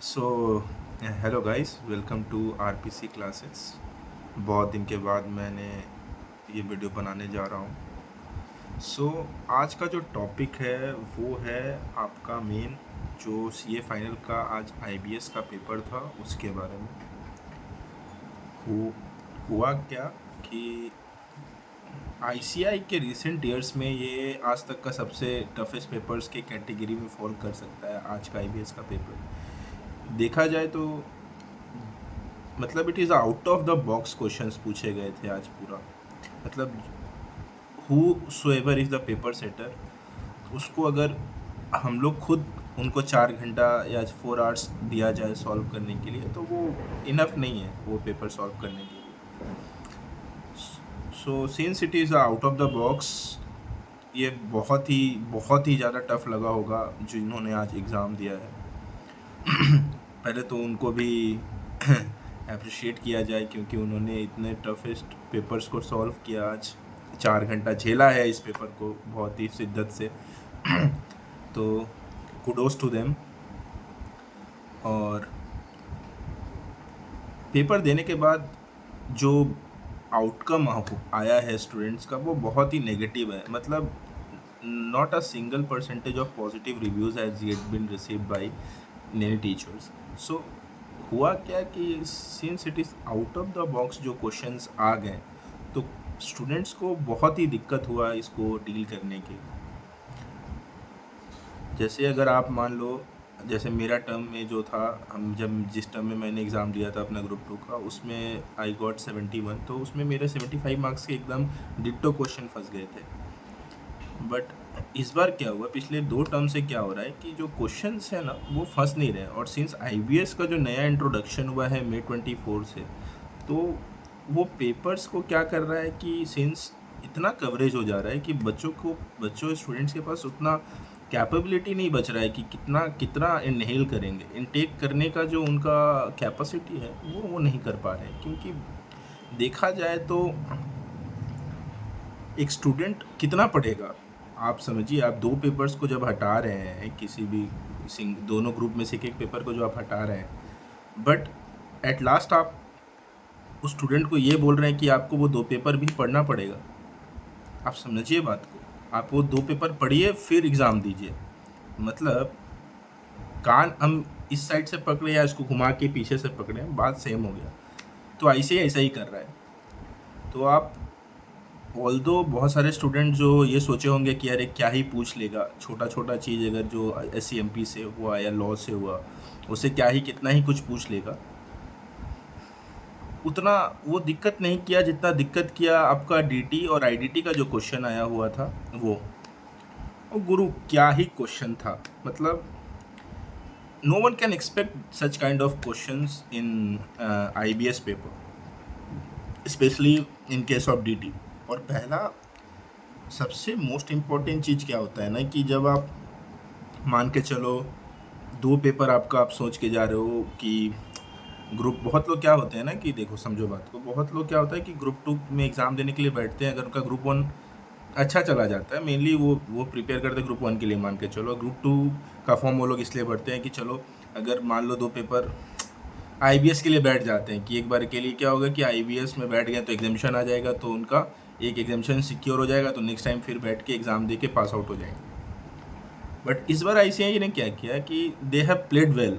So hello guys, welcome to RPC classes. बहुत दिन के बाद मैंने ये वीडियो बनाने जा रहा हूँ। आज का जो टॉपिक है वो है आपका मेन जो सीए फाइनल का आज आईबीएस का पेपर था उसके बारे में। हुआ क्या कि आईसीआई के रिसेंट ईयर्स में ये आज तक का सबसे टफेस्ट पेपर्स के कैटेगरी में फॉल कर सकता है। आज का आईबीएस का पेपर देखा जाए तो मतलब it is out of the box questions पूछे गए थे आज पूरा। मतलब whosoever is the paper setter, उसको अगर हम लोग खुद उनको 4 घंटा या 4 आवर्स दिया जाए सॉल्व करने के लिए तो वो इनफ नहीं है वो पेपर सॉल्व करने के लिए। Since it is out of the box, ये बहुत ही ज़्यादा टफ लगा होगा जिन्होंने आज एग्ज़ाम दिया है। पहले तो उनको भी अप्रिशिएट किया जाए क्योंकि उन्होंने इतने टफेस्ट पेपर्स को सॉल्व किया। आज 4 घंटा झेला है इस पेपर को बहुत ही शिद्दत से। तो कुडोस टू देम। और पेपर देने के बाद जो आउटकम आया है स्टूडेंट्स का वो बहुत ही नेगेटिव है। मतलब not a single percentage of positive reviews has yet been received by many teachers. So हुआ क्या कि since it is out of the box जो क्वेश्चंस आ गए तो स्टूडेंट्स को बहुत ही दिक्कत हुआ इसको डील करने के। जैसे अगर आप मान लो, जैसे मेरा टर्म में जो था, हम जब जिस टर्म में मैंने एग्ज़ाम दिया था अपना ग्रुप 2 का, उसमें आई गॉट 71। तो उसमें मेरे 75 मार्क्स के एकदम डिट्टो क्वेश्चन फंस गए थे। बट इस बार क्या हुआ, पिछले 2 टर्म से क्या हो रहा है कि जो क्वेश्चंस है ना वो फंस नहीं रहे। और सिंस आईबीएस का जो नया इंट्रोडक्शन हुआ है मई 24 से, तो वो पेपर्स को क्या कर रहा है कि सिंस इतना कवरेज हो जा रहा है कि बच्चों स्टूडेंट्स के पास उतना कैपेबिलिटी नहीं बच रहा है कि कितना कितना इनहेल करेंगे। इनटेक करने का जो उनका कैपेसिटी है वो नहीं कर पा रहे हैं। क्योंकि देखा जाए तो एक स्टूडेंट कितना पढ़ेगा, आप समझिए। आप 2 पेपर्स को जब हटा रहे हैं, किसी भी दोनों ग्रुप में से एक पेपर को जो आप हटा रहे हैं, बट एट लास्ट आप उस स्टूडेंट को ये बोल रहे हैं कि आपको वो 2 पेपर भी पढ़ना पड़ेगा। आप समझिए बात को। आप वो 2 पेपर पढ़िए फिर एग्ज़ाम दीजिए। मतलब कान हम इस साइड से पकड़े या इसको घुमा के पीछे से पकड़े, बात सेम हो गया। तो ऐसा ही कर रहा है। तो आप ऑल्दो बहुत सारे स्टूडेंट जो ये सोचे होंगे कि अरे क्या ही पूछ लेगा, छोटा छोटा चीज़ अगर जो एससीएमपी से हुआ या लॉ से हुआ उसे क्या ही कितना ही कुछ पूछ लेगा, उतना वो दिक्कत नहीं किया जितना दिक्कत किया आपका डीटी और आईडीटी का जो क्वेश्चन आया हुआ था वो। और गुरु क्या ही क्वेश्चन था। मतलब no one can expect such kind of questions in IBS paper, specially in case of DT. और पहला सबसे मोस्ट इम्पॉर्टेंट चीज़ क्या होता है ना कि जब आप मान के चलो 2 पेपर आपका, आप सोच के जा रहे हो कि ग्रुप, बहुत लोग क्या होते हैं ना कि देखो समझो बात को, बहुत लोग क्या होता है कि ग्रुप 2 में एग्ज़ाम देने के लिए बैठते हैं। अगर उनका ग्रुप 1 अच्छा चला जाता है, मेनली वो प्रिपेयर करते हैं ग्रुप 1 के लिए मान के चलो। ग्रुप 2 का फॉर्म वो लोग इसलिए भरते हैं कि चलो अगर मान लो 2 पेपर आईबीएस के लिए बैठ जाते हैं कि एक बार के लिए क्या होगा कि आईबीएस में बैठ गए तो एग्जामिशन आ जाएगा, तो उनका एक एग्जामिशन सिक्योर हो जाएगा, तो नेक्स्ट टाइम फिर बैठ के एग्ज़ाम दे के पास आउट हो जाएंगे। बट इस बार आईसीआई ने क्या किया कि दे हैव प्लेड वेल।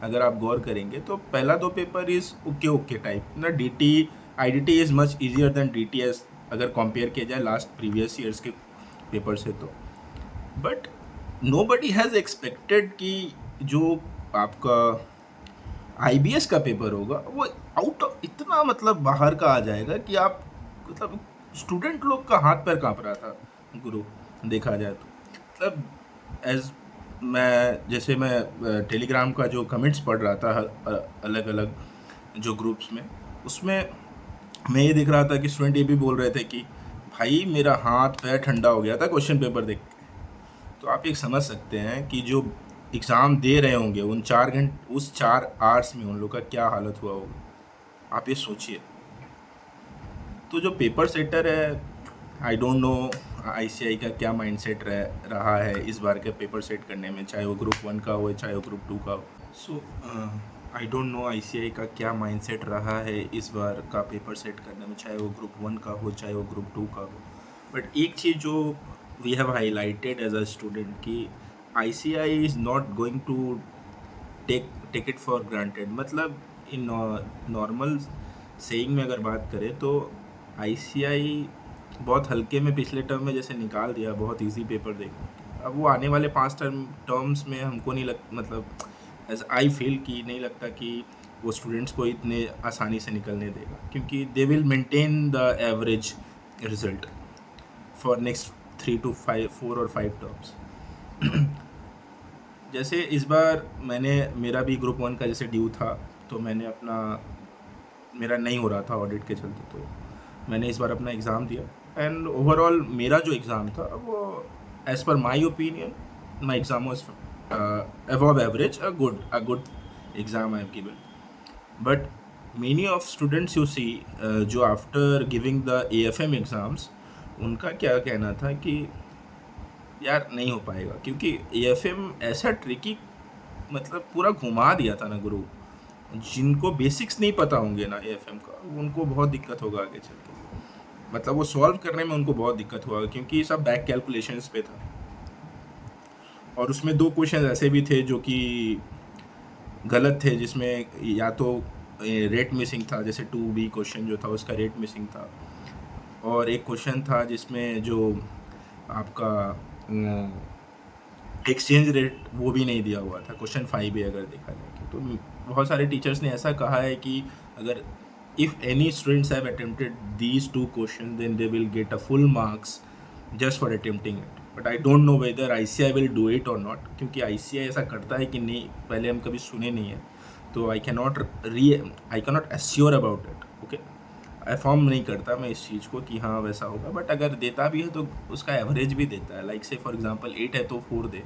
अगर आप गौर करेंगे तो पहला 2 paper is okay okay type ना। DT IDT is much easier than DTS अगर कंपेयर किया जाए लास्ट प्रीवियस ईयर्स के पेपर से। तो बट नोबडी हैज़ एक्सपेक्टेड कि जो आपका आईबीएस का पेपर होगा वो इतना मतलब बाहर का आ जाएगा कि आप मतलब स्टूडेंट लोग का हाथ पैर कांप रहा था गुरु, देखा जाए तो। मतलब एज जैसे मैं टेलीग्राम का जो कमेंट्स पढ़ रहा था अलग अलग जो ग्रुप्स में, उसमें मैं ये देख रहा था कि स्टूडेंट ये भी बोल रहे थे कि भाई मेरा हाथ पैर ठंडा हो गया था क्वेश्चन पेपर देख के। तो आप एक समझ सकते हैं कि जो एग्ज़ाम दे रहे होंगे उन 4 घंटे उस 4 आवर्स में उन लोग का क्या हालत हुआ होगा, आप ये सोचिए। तो जो पेपर सेटर है, आई डोंट नो आईसीआई का क्या माइंडसेट रहा है इस बार के पेपर सेट करने में, चाहे वो ग्रुप 1 का हो चाहे वो ग्रुप 2 का हो। सो आई डोंट नो आईसीआई का क्या माइंडसेट रहा है इस बार का पेपर सेट करने में, चाहे वो ग्रुप 1 का हो चाहे वो ग्रुप 2 का हो। बट एक चीज़ जो we have highlighted as a student कि ICI is not going to take it for granted. मतलब इन नॉर्मल सेइंग में अगर बात करें तो आईसीआई बहुत हल्के में पिछले टर्म में जैसे निकाल दिया, बहुत इजी पेपर देगा। अब वो आने वाले 5 टर्म्स में हमको नहीं मतलब एज आई फील कि नहीं लगता कि वो स्टूडेंट्स को इतने आसानी से निकलने देगा, क्योंकि they will maintain the average result for next 3 to 4 और 5 टर्म्स। जैसे इस बार मेरा भी ग्रुप 1 का जैसे ड्यू था, तो मेरा नहीं हो रहा था ऑडिट के चलते, तो मैंने इस बार अपना एग्ज़ाम दिया। एंड ओवरऑल मेरा जो एग्ज़ाम था वो as per my opinion my exam was above average, a good exam I have given. But many of students you see जो after giving the AFM exams, उनका क्या कहना था कि यार नहीं हो पाएगा, क्योंकि AFM ऐसा ट्रिकी मतलब पूरा घुमा दिया था ना गुरु। जिनको बेसिक्स नहीं पता होंगे ना AFM का, उनको बहुत दिक्कत होगा आगे चल के। मतलब वो सॉल्व करने में उनको बहुत दिक्कत होगा, क्योंकि सब बैक कैलकुलेशंस पे था। और उसमें 2 क्वेश्चन ऐसे भी थे जो कि गलत थे, जिसमें या तो रेट मिसिंग था, जैसे 2B क्वेश्चन जो था उसका रेट मिसिंग था, और एक क्वेश्चन था जिसमें जो आपका एक्सचेंज रेट वो भी नहीं दिया हुआ था, क्वेश्चन 5 अगर देखा जाए तो। बहुत सारे टीचर्स ने ऐसा कहा है कि अगर if any students have attempted these 2 question then they will get a full marks just for attempting it. But I don't know whether ICI will do it और नॉट, क्योंकि आईसीआई ऐसा करता है कि नहीं, पहले हम कभी सुने नहीं है, तो I cannot assure about it. Okay, affirm नहीं करता मैं इस चीज़ को कि हाँ वैसा होगा, बट अगर देता भी है तो उसका एवरेज भी देता है। लाइक से फॉर एग्जांपल 8 है तो 4 दे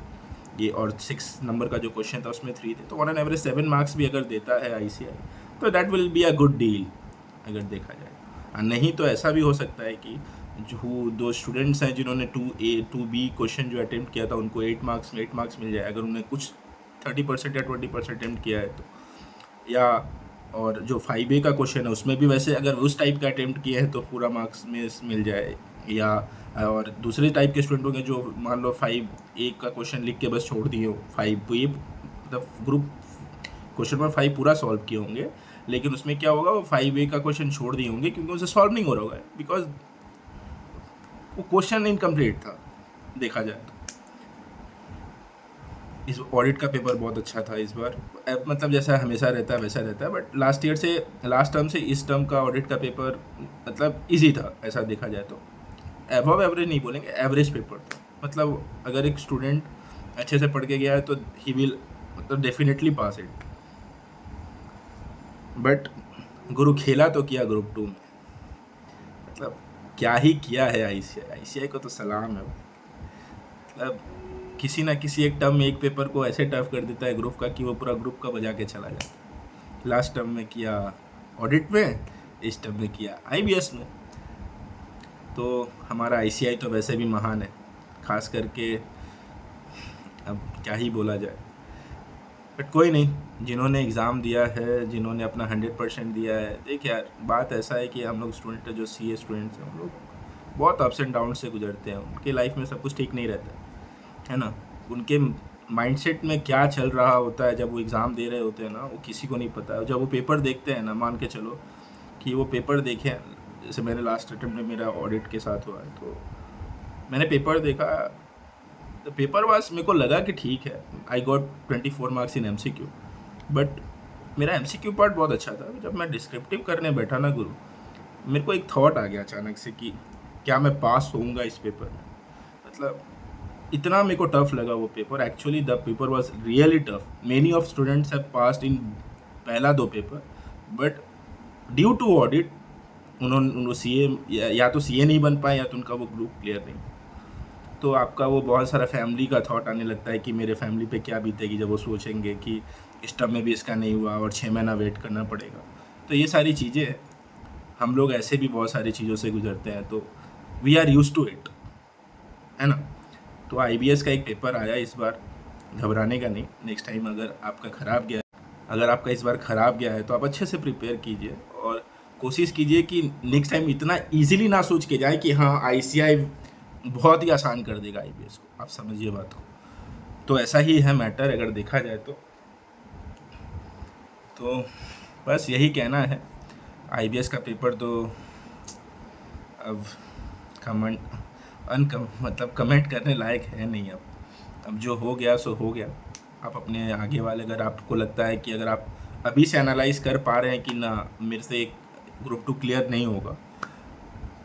ये, और 6 नंबर का जो क्वेश्चन था उसमें 3 दे, तो ऑन एन एवरेज 7 मार्क्स भी अगर देता है आईसीआई तो that will be a good deal अगर देखा जाए। और नहीं तो ऐसा भी हो सकता है कि जो 2 स्टूडेंट्स हैं जिन्होंने 2A 2B क्वेश्चन जो अटेम्प्ट किया था उनको 8 मार्क्स मिल जाए, अगर उन्होंने कुछ 30% या 20% अटेम्प्ट किया है तो। या और जो 5A का क्वेश्चन है उसमें भी वैसे अगर उस टाइप का अटेम्प्ट किया है तो पूरा मार्क्स में मिल जाए। या और दूसरे टाइप के स्टूडेंट होंगे जो मान लो 5A का क्वेश्चन लिख के बस छोड़ दिए हो, 5 तो ये मतलब ग्रुप क्वेश्चन नंबर 5 पूरा सॉल्व किए होंगे, लेकिन उसमें क्या होगा, वो 5A का क्वेश्चन छोड़ दिए होंगे क्योंकि उसे सॉल्व नहीं हो रहा होगा, बिकॉज वो क्वेश्चन इनकम्प्लीट था देखा जाए तो। इस ऑडिट का पेपर बहुत अच्छा था इस बार, मतलब जैसा हमेशा रहता है वैसा रहता है, बट लास्ट टर्म से इस टर्म का ऑडिट का पेपर मतलब इजी था ऐसा देखा जाए तो। अबव एवरेज नहीं बोलेंगे, एवरेज पेपर था। मतलब अगर एक स्टूडेंट अच्छे से पढ़ के गया है तो ही विल मतलब डेफिनेटली पास इट। बट गुरु खेला तो किया ग्रुप 2 में, मतलब क्या ही किया है आईसीआई को तो सलाम है। मतलब किसी ना किसी एक टर्म में एक पेपर को ऐसे टफ कर देता है ग्रुप का कि वो पूरा ग्रुप का बजा के चला जाता है। लास्ट टर्म में किया ऑडिट में, इस टर्म में किया आईबीएस में। तो हमारा आईसीआई तो वैसे भी महान है, खास करके अब क्या ही बोला जाए। बट कोई नहीं, जिन्होंने एग्ज़ाम दिया है, जिन्होंने अपना 100% दिया है, देख यार बात ऐसा है कि हम लोग स्टूडेंट जो सीए स्टूडेंट्स हैं, हम लोग बहुत अप्स एंड डाउन से गुजरते हैं। उनके लाइफ में सब कुछ ठीक नहीं रहता है ना। उनके माइंडसेट में क्या चल रहा होता है जब वो एग्ज़ाम दे रहे होते हैं ना, वो किसी को नहीं पता है। जब वो पेपर देखते हैं ना, मान के चलो कि वो पेपर देखें, जैसे मेरे लास्ट अटेम्प्ट में मेरा ऑडिट के साथ हुआ है, तो मैंने पेपर देखा, तो पेपर वास मेरे को लगा कि ठीक है, I got 24 marks in MCQ, but मेरा एमसीक्यू पार्ट बहुत अच्छा था। जब मैं डिस्क्रिप्टिव करने बैठा ना गुरु, मेरे को एक थॉट आ गया अचानक से कि क्या मैं पास होऊंगा इस पेपर में। मतलब इतना मेरे को टफ लगा वो पेपर। Actually the paper was really tough. Many of students have passed in पहला 2 paper, but due to audit उन्होंने सीए या तो सीए नहीं बन पाए या तो उनका वो ग्रुप क्लियर नहीं। तो आपका वो बहुत सारा फैमिली का थॉट आने लगता है कि मेरे फैमिली पे क्या बीतेगी जब वो सोचेंगे कि इस टर्म में भी इसका नहीं हुआ और 6 महीना वेट करना पड़ेगा। तो ये सारी चीज़ें हम लोग ऐसे भी बहुत सारी चीज़ों से गुजरते हैं, तो we are use to it. है ना। तो आईबीएस का एक पेपर आया इस बार, घबराने का नहीं। नेक्स्ट टाइम अगर आपका ख़राब गया अगर आपका इस बार ख़राब गया है तो आप अच्छे से प्रिपेयर कीजिए और कोशिश कीजिए कि नेक्स्ट टाइम इतना इजीली ना सोच के जाए कि हाँ आईसीआई बहुत ही आसान कर देगा आईबीएस को। आप समझिए बात को। तो ऐसा ही है मैटर अगर देखा जाए तो बस यही कहना है। आईबीएस का पेपर तो अब कमेंट मतलब कमेंट करने लायक है नहीं। अब जो हो गया सो हो गया। आप अपने आगे वाले, अगर आपको लगता है कि अगर आप अभी से एनालाइज कर पा रहे हैं कि ना मेरे से एक ग्रुप 2 क्लियर नहीं होगा,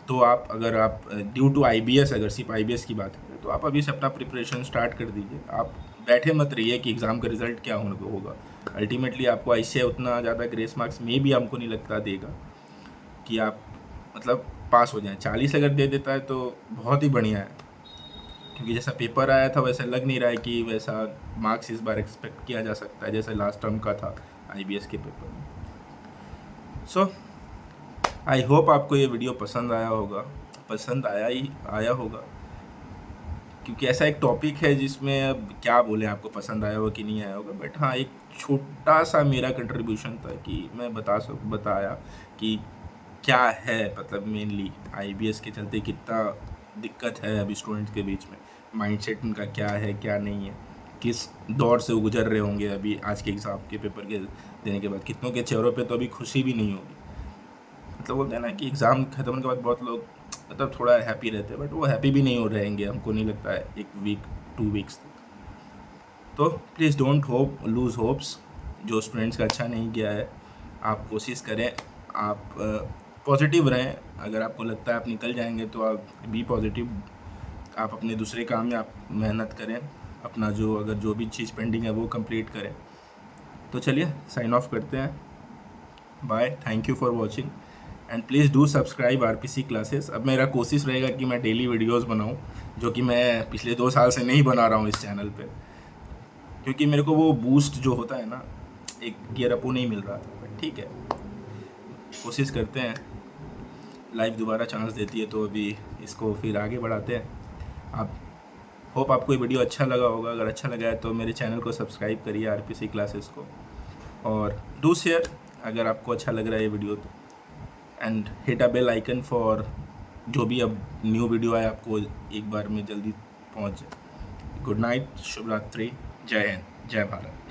तो अगर आप ड्यू टू आईबीएस, अगर सिर्फ आईबीएस की बात करें तो आप अभी से अपना प्रिपरेशन स्टार्ट कर दीजिए। आप बैठे मत रहिए कि एग्ज़ाम का रिजल्ट क्या होगा। अल्टीमेटली आपको आईसीआई उतना ज़्यादा ग्रेस मार्क्स में भी हमको नहीं लगता देगा कि आप मतलब पास हो जाएं। 40 अगर दे देता है तो बहुत ही बढ़िया है, क्योंकि जैसा पेपर आया था वैसा लग नहीं रहा है कि वैसा मार्क्स इस बार एक्सपेक्ट किया जा सकता है जैसा लास्ट टर्म का था आईबीएस के पेपर में। सो आई होप आपको ये वीडियो पसंद आया होगा, क्योंकि ऐसा एक टॉपिक है जिसमें अब क्या बोले, आपको पसंद आया होगा कि नहीं आया होगा, बट हाँ एक छोटा सा मेरा कंट्रीब्यूशन था कि मैं बताया कि क्या है, मतलब मेनली आईबीएस के चलते कितना दिक्कत है अभी स्टूडेंट्स के बीच में, माइंडसेट उनका क्या है क्या नहीं है, किस दौर से वो गुजर रहे होंगे अभी आज के एग्ज़ाम के पेपर के देने के बाद। कितनों के चेहरों पे तो अभी खुशी भी नहीं होगी। मतलब बोलते हैं ना कि एग्ज़ाम खत्म होने के बाद बहुत लोग मतलब थोड़ा हैप्पी रहते हैं, बट वो हैप्पी भी नहीं हो रहेंगे हमको नहीं लगता है 1 वीक 2 वीक्स तक। तो प्लीज़ डोंट लूज़ होप्स। जो स्टूडेंट्स का अच्छा नहीं गया है, आप कोशिश करें, आप पॉजिटिव रहें। अगर आपको लगता है आप निकल जाएंगे तो आप बी पॉजिटिव। आप अपने दूसरे काम में आप मेहनत करें, अपना जो भी चीज़ पेंडिंग है वो कंप्लीट करें। तो चलिए साइन ऑफ करते हैं। Bye, thank you for watching and please do subscribe RPC classes. अब मेरा कोशिश रहेगा कि मैं डेली वीडियोस बनाऊं, जो कि मैं पिछले 2 साल से नहीं बना रहा हूं इस चैनल पे, क्योंकि मेरे को वो बूस्ट जो होता है ना, एक गियर अप नहीं मिल रहा था। बट ठीक है, कोशिश करते हैं, लाइफ दोबारा चांस देती है तो अभी इसको फिर आगे बढ़ाते हैं। आप होप आपको ये वीडियो अच्छा लगा होगा। अगर अच्छा लगा है तो मेरे चैनल को सब्सक्राइब करिए आरपीसी क्लासेस को, और डू शेयर अगर आपको अच्छा लग रहा है ये वीडियो तो, and hit a bell icon for जो भी अब न्यू वीडियो आए आपको एक बार में जल्दी पहुंच जाए। गुड नाइट, शुभ रात्रि, जय हिंद, जय भारत।